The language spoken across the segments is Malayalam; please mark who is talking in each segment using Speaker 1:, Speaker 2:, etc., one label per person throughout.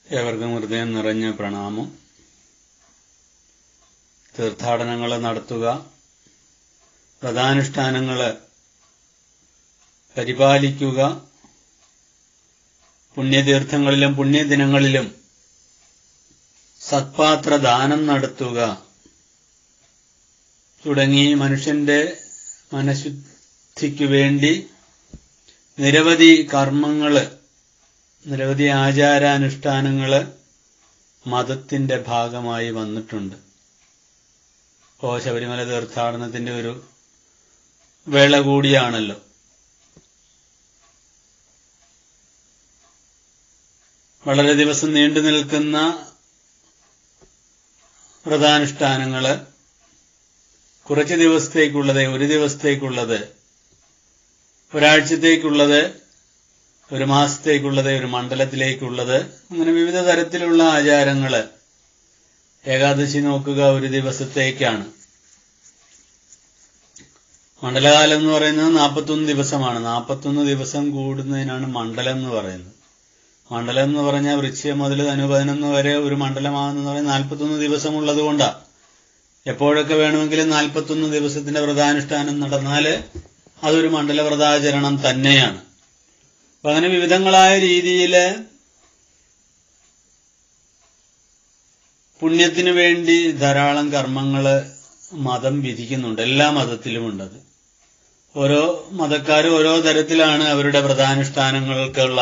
Speaker 1: ഏവർക്കും ഹൃദയം നിറഞ്ഞ പ്രണാമം. തീർത്ഥാടനങ്ങൾ നടത്തുക, വ്രതാനുഷ്ഠാനങ്ങൾ പരിപാലിക്കുക, പുണ്യതീർത്ഥങ്ങളിലും പുണ്യദിനങ്ങളിലും സത്പാത്രദാനം നടത്തുക തുടങ്ങി മനുഷ്യന്റെ മനഃശുദ്ധിക്കു വേണ്ടി നിരവധി കർമ്മങ്ങള്, നിരവധി ആചാരാനുഷ്ഠാനങ്ങള് മതത്തിന്റെ ഭാഗമായി വന്നിട്ടുണ്ട്. ശബരിമല തീർത്ഥാടനത്തിന്റെ ഒരു വേള കൂടിയാണല്ലോ. വളരെ ദിവസം നീണ്ടു നിൽക്കുന്ന വ്രതാനുഷ്ഠാനങ്ങള്, കുറച്ച് ദിവസത്തേക്കുള്ളത്, ഒരു ദിവസത്തേക്കുള്ളത്, ഒരാഴ്ചത്തേക്കുള്ളത്, ഒരു മാസത്തേക്കുള്ളത്, ഒരു മണ്ഡലത്തിലേക്കുള്ളത്, അങ്ങനെ വിവിധ തരത്തിലുള്ള ആചാരങ്ങള്. ഏകാദശി നോക്കുക, ഒരു ദിവസത്തേക്കാണ്. മണ്ഡലകാലം എന്ന് പറയുന്നത് 41 ദിവസമാണ്. 41 ദിവസം കൂടുന്നതിനാണ് മണ്ഡലം എന്ന് പറയുന്നത്. മണ്ഡലം എന്ന് പറഞ്ഞാൽ വൃശ്ചികം മുതൽ ധനു 11 വരെ ഒരു മണ്ഡലമാണെന്ന് പറയുന്നത് 41 ദിവസമുള്ളത് കൊണ്ടാണ്. എപ്പോഴൊക്കെ വേണമെങ്കിലും 41 ദിവസത്തിന്റെ വ്രതാനുഷ്ഠാനം നടന്നാൽ അതൊരു മണ്ഡല വ്രതാചരണം തന്നെയാണ്. അപ്പൊ അങ്ങനെ വിവിധങ്ങളായ രീതിയിൽ പുണ്യത്തിനു വേണ്ടി ധാരാളം കർമ്മങ്ങള് മതം വിധിക്കുന്നുണ്ട്. എല്ലാ മതത്തിലുമുണ്ടത്. ഓരോ മതക്കാരും ഓരോ തരത്തിലാണ് അവരുടെ വ്രതാനുഷ്ഠാനങ്ങൾക്കുള്ള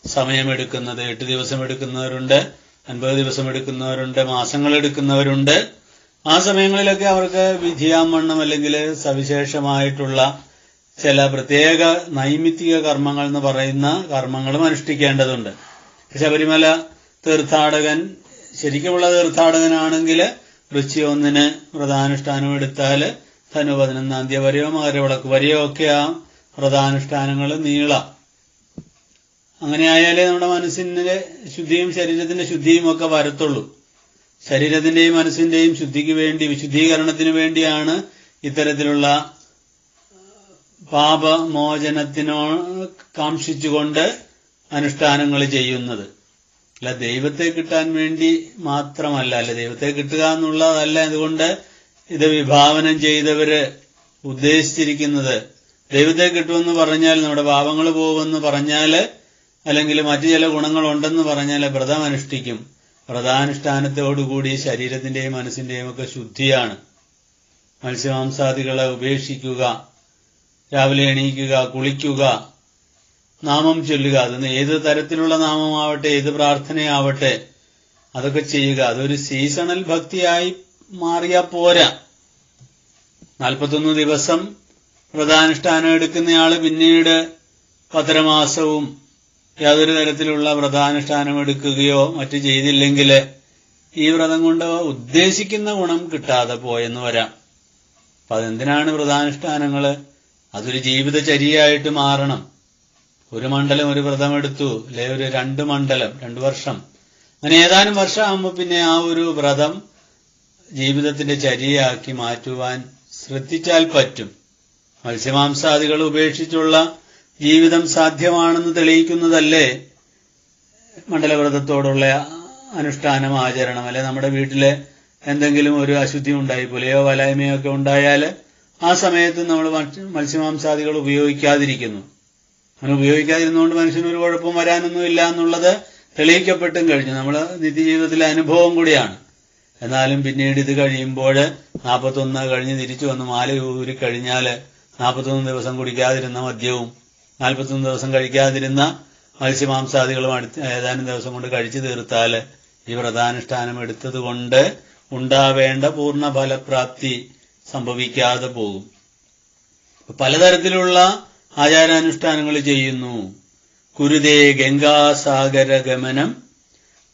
Speaker 1: സമയമെടുക്കുന്നത്. 8 ദിവസം എടുക്കുന്നവരുണ്ട്, 50 ദിവസം എടുക്കുന്നവരുണ്ട്, മാസങ്ങൾ എടുക്കുന്നവരുണ്ട്. ആ സമയങ്ങളിലൊക്കെ അവർക്ക് വിധിയാവണ്ണം അല്ലെങ്കിൽ സവിശേഷമായിട്ടുള്ള ചില പ്രത്യേക നൈമിത്തിക കർമ്മങ്ങൾ എന്ന് പറയുന്ന കർമ്മങ്ങളും അനുഷ്ഠിക്കേണ്ടതുണ്ട്. ശബരിമല തീർത്ഥാടകൻ ശരിക്കുമുള്ള തീർത്ഥാടകനാണെങ്കിൽ വൃശ്ചികം 1 വ്രതാനുഷ്ഠാനം എടുത്താൽ ധനു 11 തീയതി വരെയോ മകരവിളക്ക് വരെയോ ഒക്കെ ആ വ്രതാനുഷ്ഠാനങ്ങൾ നീളാം. അങ്ങനെ ആയാലേ നമ്മുടെ മനസ്സിന്റെ ശുദ്ധിയും ശരീരത്തിന്റെ ശുദ്ധിയും ഒക്കെ വരത്തുള്ളൂ. ശരീരത്തിന്റെയും മനസ്സിന്റെയും ശുദ്ധിക്ക് വേണ്ടി, വിശുദ്ധീകരണത്തിന് വേണ്ടിയാണ് ഇത്തരത്തിലുള്ള പാപമോചനത്തിനോ കാംക്ഷിച്ചുകൊണ്ട് അനുഷ്ഠാനങ്ങൾ ചെയ്യുന്നത്. അല്ല ദൈവത്തെ കിട്ടാൻ വേണ്ടി മാത്രമല്ല, അല്ല ദൈവത്തെ കിട്ടുക എന്നുള്ളതല്ല. അതുകൊണ്ട് ഇത് വിഭാവനം ചെയ്തവര് ഉദ്ദേശിച്ചിരിക്കുന്നത് ദൈവത്തെ കിട്ടുമെന്ന് പറഞ്ഞാൽ, നമ്മുടെ പാപങ്ങൾ പോകുമെന്ന് പറഞ്ഞാല്, അല്ലെങ്കിൽ മറ്റു ചില ഗുണങ്ങളുണ്ടെന്ന് പറഞ്ഞാൽ വ്രതം അനുഷ്ഠിക്കും. വ്രതാനുഷ്ഠാനത്തോടുകൂടി ശരീരത്തിന്റെയും മനസ്സിന്റെയും ഒക്കെ ശുദ്ധിയാണ്. മത്സ്യമാംസാദികളെ ഉപേക്ഷിക്കുക, രാവിലെ എണീക്കുക, കുളിക്കുക, നാമം ചൊല്ലുക. അത് ഏത് തരത്തിലുള്ള നാമമാവട്ടെ, ഏത് പ്രാർത്ഥനയാവട്ടെ, അതൊക്കെ ചെയ്യുക. അതൊരു സീസണൽ ഭക്തിയായി മാറിയാ പോരാ. 41 ദിവസം വ്രതാനുഷ്ഠാനം എടുക്കുന്നയാള് പിന്നീട് 12 മാസവും യാതൊരു തരത്തിലുള്ള വ്രതാനുഷ്ഠാനം എടുക്കുകയോ മറ്റു ചെയ്തില്ലെങ്കിൽ ഈ വ്രതം കൊണ്ട് ഉദ്ദേശിക്കുന്ന ഗുണം കിട്ടാതെ പോയെന്ന് വരാം. അപ്പൊ അതെന്തിനാണ് വ്രതാനുഷ്ഠാനങ്ങള്? അതൊരു ജീവിതചര്യയായിട്ട് മാറണം. ഒരു മണ്ഡലം ഒരു വ്രതം എടുത്തു, അല്ലെ ഒരു 2 മണ്ഡലം 2 വർഷം, അങ്ങനെ ഏതാനും വർഷമാകുമ്പോൾ പിന്നെ ആ ഒരു വ്രതം ജീവിതത്തിന്റെ ചര്യയാക്കി മാറ്റുവാൻ ശ്രദ്ധിച്ചാൽ പറ്റും. മത്സ്യമാംസാദികൾ ഉപേക്ഷിച്ചുള്ള ജീവിതം സാധ്യമാണെന്ന് തെളിയിക്കുന്നതല്ലേ മണ്ഡലവ്രതത്തോടുള്ള അനുഷ്ഠാനം, ആചരണം. അല്ലെ നമ്മുടെ വീട്ടില് എന്തെങ്കിലും ഒരു അശുദ്ധി ഉണ്ടായി, പുലയോ വലായ്മയോ ഒക്കെ ഉണ്ടായാൽ ആ സമയത്ത് നമ്മൾ മത്സ്യമാംസാദികൾ ഉപയോഗിക്കാതിരിക്കുന്നു. അങ്ങനെ ഉപയോഗിക്കാതിരുന്നുകൊണ്ട് മനുഷ്യനൊരു കുഴപ്പം വരാനൊന്നും ഇല്ല എന്നുള്ളത് തെളിയിക്കപ്പെട്ടും കഴിഞ്ഞു. നമ്മൾ നിത്യജീവിതത്തിലെ അനുഭവം കൂടിയാണ്. എന്നാലും പിന്നീട് ഇത് കഴിയുമ്പോൾ 41 കഴിഞ്ഞ് തിരിച്ചു വന്ന് മാല ഊരി കഴിഞ്ഞാൽ 41 ദിവസം കുടിക്കാതിരുന്ന മദ്യവും 41 ദിവസം കഴിക്കാതിരുന്ന മത്സ്യമാംസാദികളും ഏതാനും ദിവസം കൊണ്ട് കഴിച്ചു തീർത്താൽ ഈ വ്രതാനുഷ്ഠാനം എടുത്തത് കൊണ്ട് ഉണ്ടാവേണ്ട പൂർണ്ണ ഫലപ്രാപ്തി സംഭവിക്കാതെ പോകും. പലതരത്തിലുള്ള ആചാരാനുഷ്ഠാനങ്ങൾ ചെയ്യുന്നു. കുരുതേ ഗംഗാസാഗര ഗമനം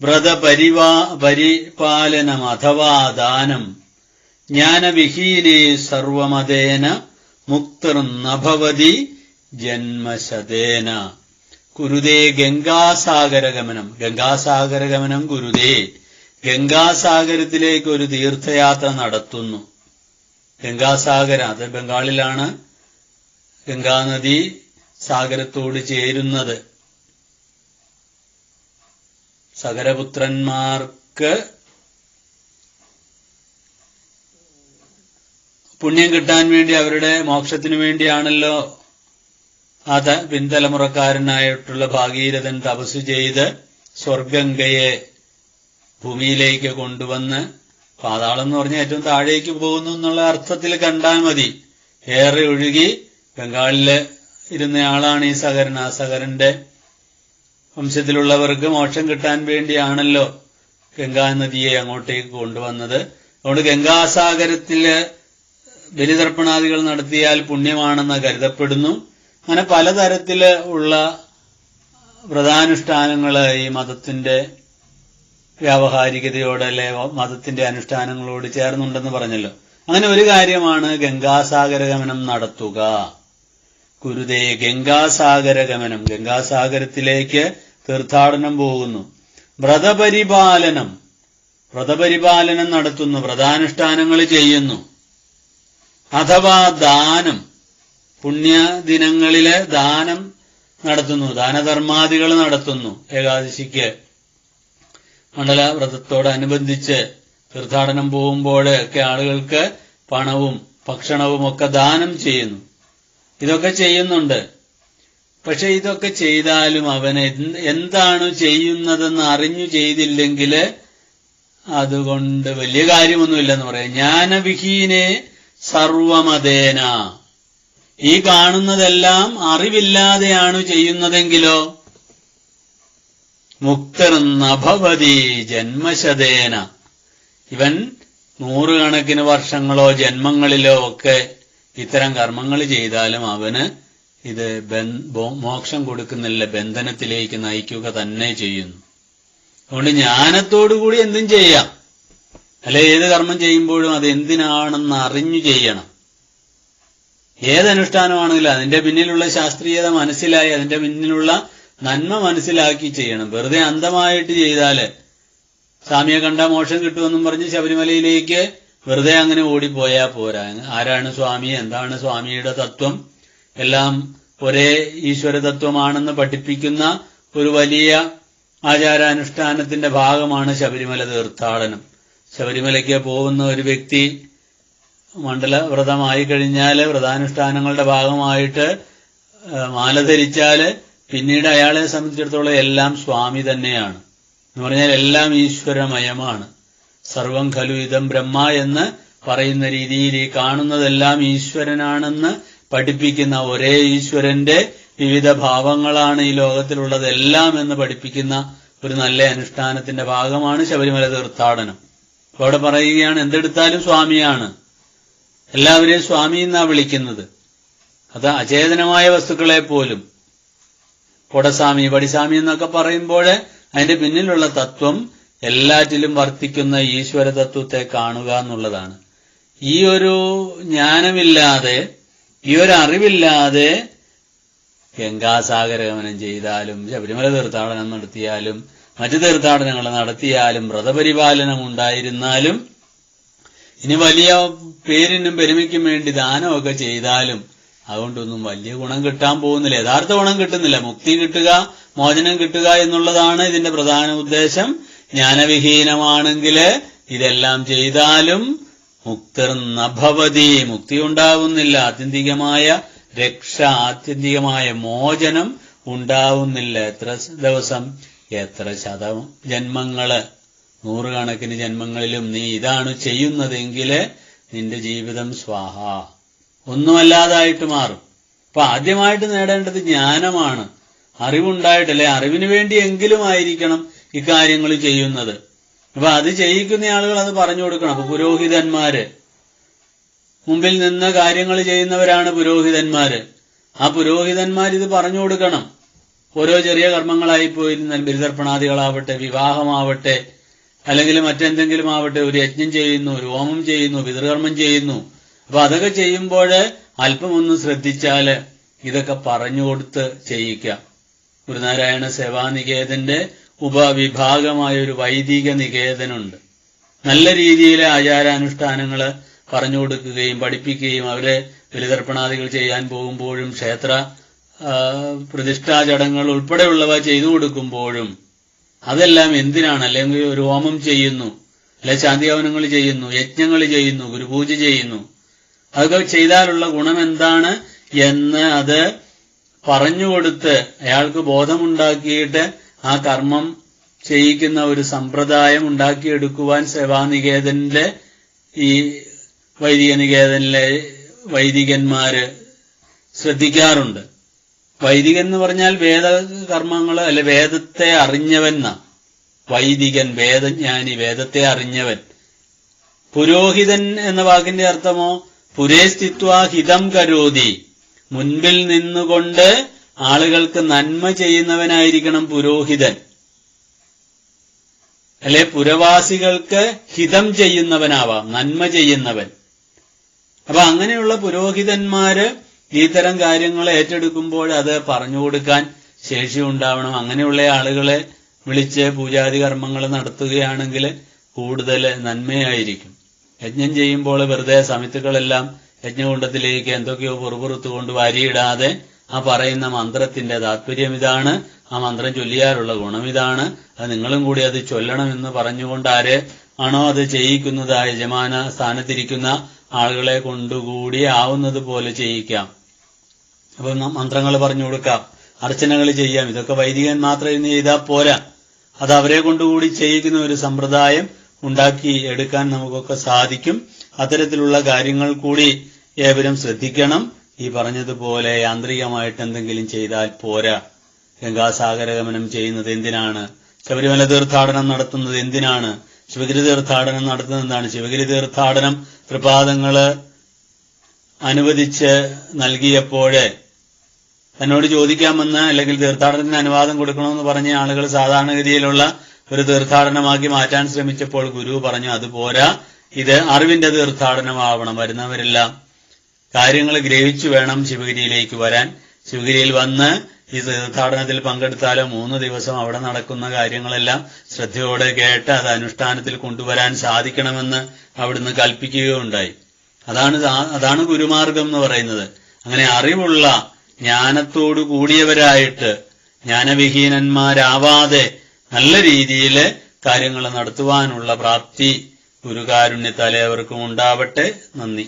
Speaker 1: വ്രതപരിപാലനം അഥവാ ദാനം ജ്ഞാനവിഹീനേ സർവമതേന മുക്തിർനഭവതി ജന്മശതേന. കുരുതേ ഗംഗാസാഗരഗമനം. ഗംഗാസാഗരഗമനം കുരുതേ. ഗംഗാസാഗരത്തിലേക്ക് ഒരു തീർത്ഥയാത്ര നടത്തുന്നു. ഗംഗാസാഗരം അത് ബംഗാളിലാണ്. ഗംഗാനദി സാഗരത്തോട് ചേരുന്നത്. സകരപുത്രന്മാർക്ക് പുണ്യം കിട്ടാൻ വേണ്ടി, അവരുടെ മോക്ഷത്തിനു വേണ്ടിയാണല്ലോ പിൻതലമുറക്കാരനായിട്ടുള്ള ഭാഗീരഥൻ തപസ് ചെയ്ത് സ്വർഗംഗയെ ഭൂമിയിലേക്ക് കൊണ്ടുവന്ന്, പാതാളം എന്ന് പറഞ്ഞാൽ ഏറ്റവും താഴേക്ക് പോകുന്നു എന്നുള്ള അർത്ഥത്തിൽ കണ്ടാൽ മതി. ഏറെ ഒഴുകി ബംഗാളില് ഇരുന്നയാളാണ് ഈ സകരൻ. ആ സകരന്റെ വംശത്തിലുള്ളവർക്ക് മോക്ഷം കിട്ടാൻ വേണ്ടിയാണല്ലോ ഗംഗാ നദിയെ അങ്ങോട്ടേക്ക് കൊണ്ടുവന്നത്. അതുകൊണ്ട് ഗംഗാസാഗരത്തില് ബലിതർപ്പണാദികൾ നടത്തിയാൽ പുണ്യമാണെന്ന് കരുതപ്പെടുന്നു. അങ്ങനെ പലതരത്തില് ഉള്ള വ്രതാനുഷ്ഠാനങ്ങള് ഈ മതത്തിന്റെ വ്യാവഹാരികതയോട്, അല്ലെ മതത്തിന്റെ അനുഷ്ഠാനങ്ങളോട് ചേർന്നുണ്ടെന്ന് പറഞ്ഞല്ലോ. അങ്ങനെ ഒരു കാര്യമാണ് ഗംഗാസാഗരഗമനം നടത്തുക. കുരുതേ ഗംഗാസാഗരഗമനം, ഗംഗാസാഗരത്തിലേക്ക് തീർത്ഥാടനം പോകുന്നു. വ്രതപരിപാലനം നടത്തുന്നു, വ്രതാനുഷ്ഠാനങ്ങൾ ചെയ്യുന്നു. അഥവാ ദാനം, പുണ്യദിനങ്ങളിലെ ദാനം നടത്തുന്നു, ദാനധർമാദികൾ നടത്തുന്നു. ഏകാദശിക്ക് മണ്ഡലവ്രതത്തോടനുബന്ധിച്ച് തീർത്ഥാടനം പോകുമ്പോഴൊക്കെ ആളുകൾക്ക് പണവും ഭക്ഷണവും ഒക്കെ ദാനം ചെയ്യുന്നു. ഇതൊക്കെ ചെയ്യുന്നുണ്ട്. പക്ഷെ ഇതൊക്കെ ചെയ്താലും അവൻ എന്താണ് ചെയ്യുന്നതെന്ന് അറിഞ്ഞു ചെയ്തില്ലെങ്കിൽ അതുകൊണ്ട് വലിയ കാര്യമൊന്നുമില്ലെന്ന് പറയാം. ജ്ഞാനവിഹീനെ സർവമതേന, ഈ കാണുന്നതെല്ലാം അറിവില്ലാതെയാണ് ചെയ്യുന്നതെങ്കിലോ മുക്തർന്നഭവതി ജന്മശതേന, ഇവൻ നൂറുകണക്കിന് വർഷങ്ങളോ ജന്മങ്ങളിലോ ഒക്കെ ഇത്തരം കർമ്മങ്ങൾ ചെയ്താലും അവന് ഇത് മോക്ഷം കൊടുക്കുന്നില്ല, ബന്ധനത്തിലേക്ക് നയിക്കുക തന്നെ ചെയ്യുന്നു. അതുകൊണ്ട് ജ്ഞാനത്തോടുകൂടി എന്തും ചെയ്യാം. അല്ലെ, ഏത് കർമ്മം ചെയ്യുമ്പോഴും അത് എന്തിനാണെന്ന് അറിഞ്ഞു ചെയ്യണം. ഏതനുഷ്ഠാനമാണെങ്കിലും അതിന്റെ പിന്നിലുള്ള ശാസ്ത്രീയത മനസ്സിലായി, അതിന്റെ പിന്നിലുള്ള നന്മ മനസ്സിലാക്കി ചെയ്യണം. വെറുതെ അന്ധമായിട്ട് ചെയ്താല്, സ്വാമിയെ കണ്ട മോക്ഷം കിട്ടുമെന്നും പറഞ്ഞ് ശബരിമലയിലേക്ക് വെറുതെ അങ്ങനെ ഓടിപ്പോയാൽ പോരാ. ആരാണ് സ്വാമി, എന്താണ് സ്വാമിയുടെ തത്വം, എല്ലാം ഒരേ ഈശ്വര തത്വമാണെന്ന് പഠിപ്പിക്കുന്ന ഒരു വലിയ ആചാരാനുഷ്ഠാനത്തിന്റെ ഭാഗമാണ് ശബരിമല തീർത്ഥാടനം. ശബരിമലയ്ക്ക് പോകുന്ന ഒരു വ്യക്തി മണ്ഡലവ്രതമായി കഴിഞ്ഞാൽ, വ്രതാനുഷ്ഠാനങ്ങളുടെ ഭാഗമായിട്ട് മാല ധരിച്ചാല് പിന്നീട് അയാളെ സംബന്ധിച്ചിടത്തോളം എല്ലാം സ്വാമി തന്നെയാണ്. എന്ന് പറഞ്ഞാൽ എല്ലാം ഈശ്വരമയമാണ്. സർവം ഖലു ഇദം ബ്രഹ്മ എന്ന് പറയുന്ന രീതിയിൽ ഈ കാണുന്നതെല്ലാം ഈശ്വരനാണെന്ന് പഠിപ്പിക്കുന്ന, ഒരേ ഈശ്വരന്റെ വിവിധ ഭാവങ്ങളാണ് ഈ ലോകത്തിലുള്ളതെല്ലാം എന്ന് പഠിപ്പിക്കുന്ന ഒരു നല്ല അനുഷ്ഠാനത്തിന്റെ ഭാഗമാണ് ശബരിമല തീർത്ഥാടനം. അപ്പൊ അവിടെ പറയുകയാണ്, എന്തെടുത്താലും സ്വാമിയാണ്, എല്ലാവരെയും സ്വാമി എന്നാ വിളിക്കുന്നത്. അത് അചേതനമായ വസ്തുക്കളെ പോലും കൊടസ്വാമി, വടിസ്വാമി എന്നൊക്കെ പറയുമ്പോൾ അതിന്റെ പിന്നിലുള്ള തത്വം എല്ലാറ്റിലും വർത്തിക്കുന്ന ഈശ്വര തത്വത്തെ കാണുക എന്നുള്ളതാണ്. ഈ ഒരു ജ്ഞാനമില്ലാതെ, ഈ ഒരു അറിവില്ലാതെ ഗംഗാസാഗരഗമനം ചെയ്താലും, ശബരിമല തീർത്ഥാടനം നടത്തിയാലും, മറ്റു തീർത്ഥാടനങ്ങൾ നടത്തിയാലും, വ്രതപരിപാലനം ഉണ്ടായിരുന്നാലും, ഇനി വലിയ പേരിനും പെരുമയ്ക്കും വേണ്ടി ദാനമൊക്കെ ചെയ്താലും അതുകൊണ്ടൊന്നും വലിയ ഗുണം കിട്ടാൻ പോകുന്നില്ല. യഥാർത്ഥ ഗുണം കിട്ടുന്നില്ല. മുക്തി കിട്ടുക, മോചനം കിട്ടുക എന്നുള്ളതാണ് ഇതിന്റെ പ്രധാന ഉദ്ദേശം. ജ്ഞാനവിഹീനമാണെങ്കിൽ ഇതെല്ലാം ചെയ്താലും മുക്തിർ നഭവതി, മുക്തി ഉണ്ടാവുന്നില്ല. ആത്യന്തികമായ രക്ഷ, ആത്യന്തികമായ മോചനം ഉണ്ടാവുന്നില്ല. എത്ര ദിവസം, എത്ര ജന്മങ്ങള്, നൂറുകണക്കിന് ജന്മങ്ങളിലും നീ ഇതാണ് ചെയ്യുന്നതെങ്കിൽ നിന്റെ ജീവിതം സ്വാഹ, ഒന്നുമല്ലാതായിട്ട് മാറും. അപ്പൊ ആദ്യമായിട്ട് നേടേണ്ടത് ജ്ഞാനമാണ്. അറിവുണ്ടായിട്ടല്ലേ, അറിവിന് വേണ്ടിയെങ്കിലും ആയിരിക്കണം ഇക്കാര്യങ്ങൾ ചെയ്യുന്നത്. അപ്പൊ അത് ചെയ്യിക്കുന്ന ആളുകൾ അത് പറഞ്ഞു കൊടുക്കണം. അപ്പൊ പുരോഹിതന്മാര്, മുമ്പിൽ നിന്ന് കാര്യങ്ങൾ ചെയ്യുന്നവരാണ് പുരോഹിതന്മാര്. ആ പുരോഹിതന്മാരിത് പറഞ്ഞു കൊടുക്കണം. ഓരോ ചെറിയ കർമ്മങ്ങളായി പോയിരുന്നാൽ, ബലിതർപ്പണാദികളാവട്ടെ, വിവാഹമാവട്ടെ, അല്ലെങ്കിൽ മറ്റെന്തെങ്കിലും ആവട്ടെ, ഒരു യജ്ഞം ചെയ്യുന്നു, ഒരു ഹോമം ചെയ്യുന്നു, പിതൃകർമ്മം ചെയ്യുന്നു. അപ്പൊ അതൊക്കെ ചെയ്യുമ്പോൾ അല്പമൊന്ന് ശ്രദ്ധിച്ചാല് ഇതൊക്കെ പറഞ്ഞുകൊടുത്ത് ചെയ്യിക്കാം. ഗുരുനാരായണ സേവാനികേതന്റെ ഉപവിഭാഗമായ ഒരു വൈദിക നികേതനുണ്ട്. നല്ല രീതിയിൽ ആചാരാനുഷ്ഠാനങ്ങള് പറഞ്ഞു കൊടുക്കുകയും പഠിപ്പിക്കുകയും അവരെ ബലിതർപ്പണാദികൾ ചെയ്യാൻ പോകുമ്പോഴും ക്ഷേത്ര പ്രതിഷ്ഠാ ചടങ്ങുകൾ ഉൾപ്പെടെയുള്ളവ ചെയ്തു കൊടുക്കുമ്പോഴും അതെല്ലാം എന്തിനാണ്? അല്ലെങ്കിൽ ഒരു ഹോമം ചെയ്യുന്നു, അല്ലെ ശാന്തിഹവനങ്ങൾ ചെയ്യുന്നു, യജ്ഞങ്ങൾ ചെയ്യുന്നു, ഗുരുപൂജ ചെയ്യുന്നു. അതൊക്കെ ചെയ്താലുള്ള ഗുണം എന്താണ് എന്ന് അത് പറഞ്ഞുകൊടുത്ത് അയാൾക്ക് ബോധമുണ്ടാക്കിയിട്ട് ആ കർമ്മം ചെയ്യിക്കുന്ന ഒരു സമ്പ്രദായം ഉണ്ടാക്കിയെടുക്കുവാൻ സേവാനികേതനിലെ ഈ വൈദിക നികേതനിലെ വൈദികന്മാര് ശ്രദ്ധിക്കാറുണ്ട്. വൈദികൻ എന്ന് പറഞ്ഞാൽ വേദകർമ്മങ്ങൾ അല്ലെ വേദത്തെ അറിഞ്ഞവൻ. വൈദികൻ വേദജ്ഞാനി, വേദത്തെ അറിഞ്ഞവൻ. പുരോഹിതൻ എന്ന വാക്കിന്റെ അർത്ഥമോ പുരേ സ്ഥിത്വാ ഹിതം കരോതി, മുൻപിൽ നിന്നുകൊണ്ട് ആളുകൾക്ക് നന്മ ചെയ്യുന്നവനായിരിക്കണം പുരോഹിതൻ. അല്ലെ പുരവാസികൾക്ക് ഹിതം ചെയ്യുന്നവനാവാം, നന്മ ചെയ്യുന്നവൻ. അപ്പൊ അങ്ങനെയുള്ള പുരോഹിതന്മാര് ഇത്തരം കാര്യങ്ങൾ ഏറ്റെടുക്കുമ്പോൾ അത് പറഞ്ഞു കൊടുക്കാൻ ശേഷി ഉണ്ടാവണം. അങ്ങനെയുള്ള ആളുകളെ വിളിച്ച് പൂജാതി കർമ്മങ്ങൾ നടത്തുകയാണെങ്കിൽ കൂടുതൽ നന്മയായിരിക്കും. യജ്ഞം ചെയ്യുമ്പോൾ വെറുതെ സമിത്തുക്കളെല്ലാം യജ്ഞകുണ്ടത്തിലേക്ക് എന്തൊക്കെയോ പുറപുറത്തുകൊണ്ട് വാരിയിടാതെ ആ പറയുന്ന മന്ത്രത്തിന്റെ താല്പര്യം ഇതാണ്, ആ മന്ത്രം ചൊല്ലിയാലുള്ള ഗുണം ഇതാണ്, അത് നിങ്ങളും കൂടി അത് ചൊല്ലണമെന്ന് പറഞ്ഞുകൊണ്ട് ആരെ ആണോ അത് ചെയ്യിക്കുന്നത് ആ യജമാന സ്ഥാനത്തിരിക്കുന്ന ആളുകളെ കൊണ്ടുകൂടി ആവുന്നത് പോലെ ചെയ്യിക്കാം. അപ്പൊ മന്ത്രങ്ങൾ പറഞ്ഞു കൊടുക്കാം, അർച്ചനകൾ ചെയ്യാം. ഇതൊക്കെ വൈദികൻ മാത്രം ഇന്ന് ചെയ്താൽ പോരാ, അത് അവരെ കൊണ്ടുകൂടി ചെയ്യിക്കുന്ന ഒരു സമ്പ്രദായം ഉണ്ടാക്കി എടുക്കാൻ നമുക്കൊക്കെ സാധിക്കും. അത്തരത്തിലുള്ള കാര്യങ്ങൾ കൂടി ഏവരും ശ്രദ്ധിക്കണം. ഈ പറഞ്ഞതുപോലെ യാന്ത്രികമായിട്ട് എന്തെങ്കിലും ചെയ്താൽ പോരാ. ഗംഗാസാഗരഗമനം ചെയ്യുന്നത് എന്തിനാണ്? ശബരിമല തീർത്ഥാടനം നടത്തുന്നത് എന്തിനാണ്? ശിവഗിരി തീർത്ഥാടനം നടത്തുന്നത് എന്താണ്? ശിവഗിരി തീർത്ഥാടനം തൃപാദങ്ങള് അനുവദിച്ച് നൽകിയപ്പോഴ് തന്നോട് ചോദിക്കാമെന്ന്, അല്ലെങ്കിൽ തീർത്ഥാടനത്തിന് അനുവാദം കൊടുക്കണമെന്ന് പറഞ്ഞ ആളുകൾ സാധാരണഗതിയിലുള്ള ഒരു തീർത്ഥാടനമാക്കി മാറ്റാൻ ശ്രമിച്ചപ്പോൾ ഗുരു പറഞ്ഞു അതുപോരാ, ഇത് അറിവിന്റെ തീർത്ഥാടനമാവണം. വരുന്നവരെല്ലാം കാര്യങ്ങൾ ഗ്രഹിച്ചു വേണം ശിവഗിരിയിലേക്ക് വരാൻ. ശിവഗിരിയിൽ വന്ന് ഈ തീർത്ഥാടനത്തിൽ പങ്കെടുത്താലോ 3 ദിവസം അവിടെ നടക്കുന്ന കാര്യങ്ങളെല്ലാം ശ്രദ്ധയോടെ കേട്ട് അത് അനുഷ്ഠാനത്തിൽ കൊണ്ടുവരാൻ സാധിക്കണമെന്ന് അവിടുന്ന് കൽപ്പിക്കുകയുണ്ടായി. അതാണ് ഗുരുമാർഗം എന്ന് പറയുന്നത്. അങ്ങനെ അറിവുള്ള ജ്ഞാനത്തോടു കൂടിയവരായിട്ട് ജ്ഞാനവിഹീനന്മാരാവാതെ നല്ല രീതിയിൽ കാര്യങ്ങൾ നടത്തുവാനുള്ള പ്രാപ്തി ഗുരുകാരുണ്യത്താൽ ഏവർക്കും ഉണ്ടാവട്ടെ. നന്ദി.